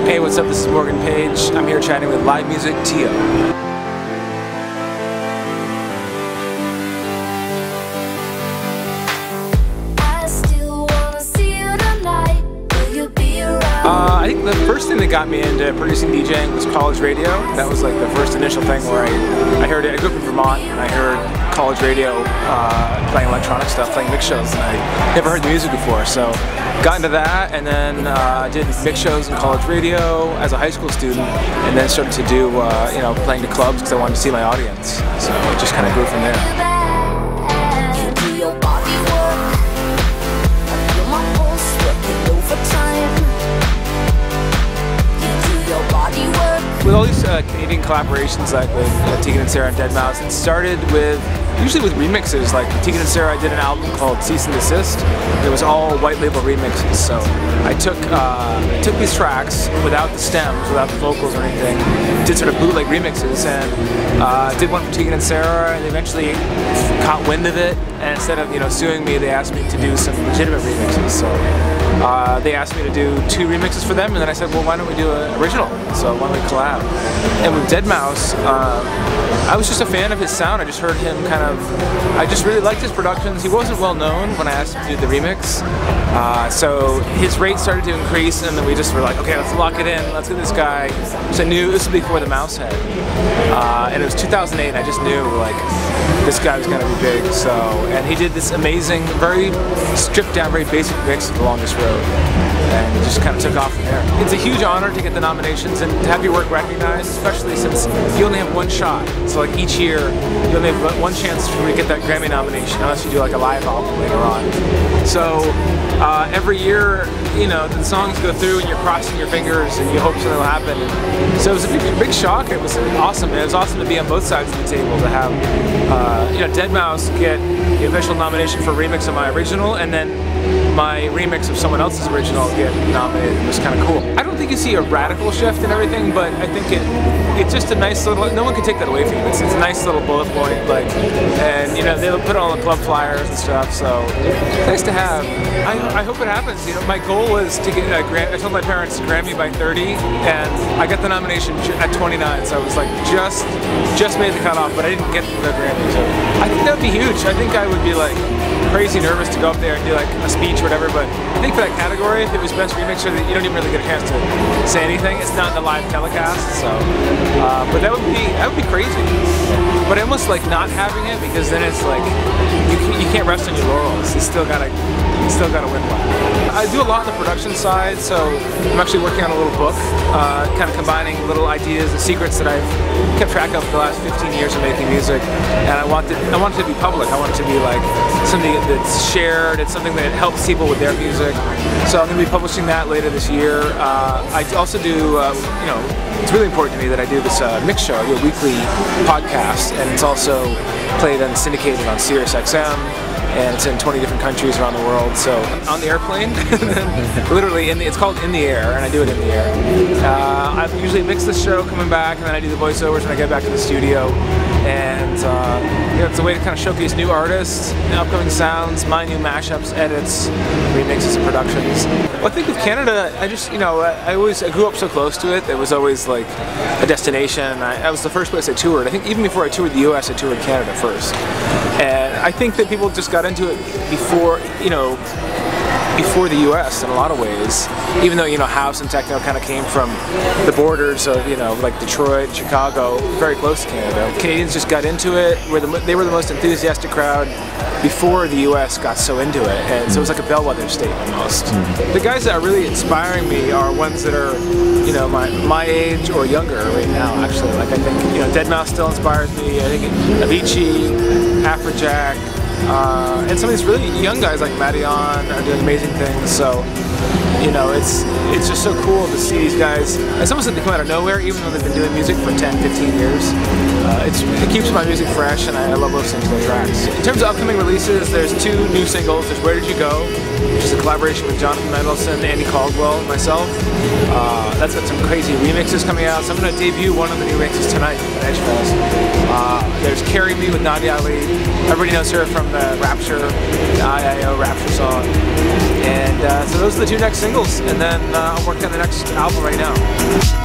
Hey, what's up? This is Morgan Page. I'm here chatting with livemusicTO. I think the first thing that got me into producing DJing was college radio. That was like the first initial thing where I heard it. I grew up in Vermont and I heard college radio playing electronic stuff, playing mix shows, and I never heard the music before. So got into that, and then did mix shows in college radio as a high school student, and then started to do playing to clubs because I wanted to see my audience. So it just kind of grew from there. With all these Canadian collaborations like with Tegan and Sarah and Deadmau5, it started usually with remixes. Like Tegan and Sarah, I did an album called Cease and Desist. It was all white label remixes. So I took these tracks without the stems, without the vocals or anything, did sort of bootleg remixes, and did one for Tegan and Sarah, and they eventually caught wind of it, and instead of suing me, they asked me to do some legitimate remixes. So they asked me to do 2 remixes for them, and then I said, well, why don't we do an original? So why don't we collab? And with Deadmau5, I was just a fan of his sound. I just heard him I just really liked his productions. He wasn't well known when I asked him to do the remix. So his rate started to increase, and then we just were like, okay, let's lock it in. Let's get this guy. So I knew this was before the mouse head. And it was 2008, and I just knew, like, this guy was going to be big. So, and he did this amazing, very stripped down, very basic mix of The Longest Road. And it just kind of took off from there. It's a huge honor to get the nominations and to have your work recognized, especially since you only have one shot. So like each year, you only have one chance to get that Grammy nomination, unless you do like a live album later on. So every year, the songs go through and you're crossing your fingers and you hope something will happen. So it was a big shock. It was awesome. It was awesome to be on both sides of the table, to have Deadmau5 get the official nomination for remix of my original, and then my remix of someone else's original get nominated. It was kind of cool. I don't think you see a radical shift in everything, but I think it's just a nice little, no one can take that away from you. It's a nice little bullet point, and they'll put it on the club flyers and stuff, so nice to have. I hope it happens. My goal was to get a Grammy. I told my parents Grammy by 30, and I got the nomination at 29, so I was like just made the cutoff, but I didn't get the Grammy. So I think that would be huge. I think I would be like crazy nervous to go up there and do like a speech or whatever, but I think for that category, if it was best remixer, you don't even really get a chance to say anything. It's not in the live telecast, so but that would be crazy. But I almost like not having it, because then it's like you can't rest on your laurels. You still gotta win one. I do a lot on the production side, so I'm actually working on a little book, kind of combining little ideas and secrets that I've kept track of for the last 15 years of making music, and I want it to be public. I want it to be like something that's shared. It's something that helps people with their music. So I'm going to be publishing that later this year. I also do, it's really important to me that I do this mix show, a weekly podcast, and it's also played and syndicated on Sirius XM. And it's in 20 different countries around the world. So on the airplane, literally it's called In the Air, and I do it in the air. I usually mix the show coming back, and then I do the voiceovers when I get back to the studio. And it's a way to kind of showcase new artists, upcoming sounds, my new mashups, edits, remixes, and productions. Well, I think with Canada, I just, I grew up so close to it. It was always like a destination. That was the first place I toured. I think even before I toured the US, I toured Canada first. And I think that people just got into it before the US in a lot of ways, even though house and techno kind of came from the borders of like Detroit, Chicago, very close to Canada. Canadians just got into it. They were the most enthusiastic crowd before the US got so into it, and so it was like a bellwether state almost. The guys that are really inspiring me are ones that are my age or younger right now, actually. Like I think Deadmau5 still inspires me. I think Avicii, Afrojack, and some of these really young guys like Madion are doing amazing things. So it's just so cool to see these guys. It's almost like they come out of nowhere, even though they've been doing music for 10, 15 years. It keeps my music fresh, and I love listening to their tracks. In terms of upcoming releases, there's 2 new singles. There's Where Did You Go, which is a collaboration with Jonathan Mendelsohn, Andy Caldwell, and myself. That's got some crazy remixes coming out, so I'm going to debut one of the new remixes tonight at Edge Fest. There's Carry Me with Nadia Ali. Everybody knows her from the Rapture, the IIO Rapture song. And so those are the two next singles, and then I'm working on the next album right now.